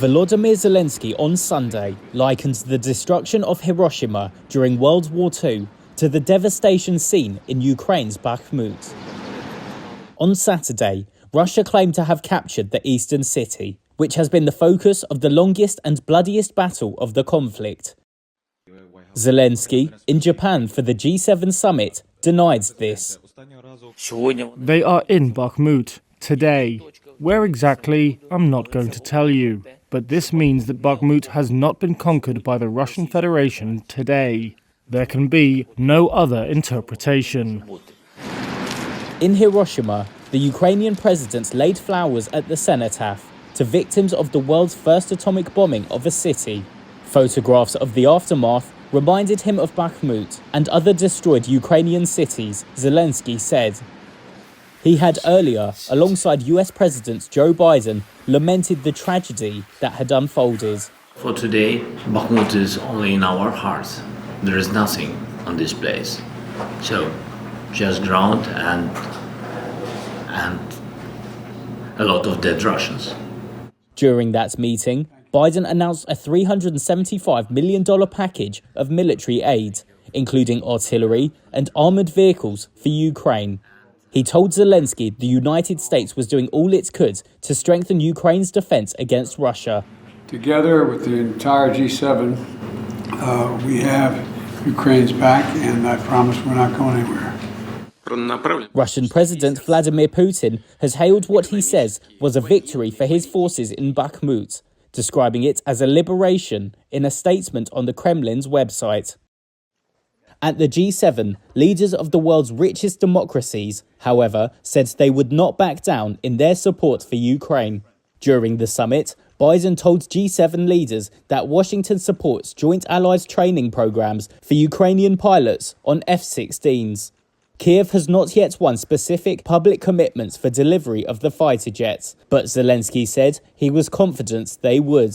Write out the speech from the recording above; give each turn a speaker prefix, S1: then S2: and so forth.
S1: Volodymyr Zelenskiy on Sunday likens the destruction of Hiroshima during World War II to the devastation seen in Ukraine's Bakhmut. On Saturday, Russia claimed to have captured the eastern city, which has been the focus of the longest and bloodiest battle of the conflict. Zelensky, in Japan for the G7 summit, denied this.
S2: They are in Bakhmut today. Where exactly, I'm not going to tell you. But this means that Bakhmut has not been conquered by the Russian Federation today. There can be no other interpretation.
S1: In Hiroshima, the Ukrainian president laid flowers at the cenotaph to victims of the world's first atomic bombing of a city. Photographs of the aftermath reminded him of Bakhmut and other destroyed Ukrainian cities, Zelensky said. He had earlier, alongside US President Joe Biden, lamented the tragedy that had unfolded.
S3: For today, Bakhmut is only in our hearts. There is nothing on this place. So, just ground and a lot of dead Russians.
S1: During that meeting, Biden announced a $375 million package of military aid, including artillery and armoured vehicles for Ukraine. He told Zelensky the United States was doing all it could to strengthen Ukraine's defence against Russia.
S4: Together with the entire G7, we have Ukraine's back, and I promise we're not going anywhere.
S1: Russian President Vladimir Putin has hailed what he says was a victory for his forces in Bakhmut, describing it as a liberation in a statement on the Kremlin's website. At the G7, leaders of the world's richest democracies, however, said they would not back down in their support for Ukraine. During the summit, Biden told G7 leaders that Washington supports joint allies training programs for Ukrainian pilots on F-16s. Kiev has not yet won specific public commitments for delivery of the fighter jets, but Zelensky said he was confident they would.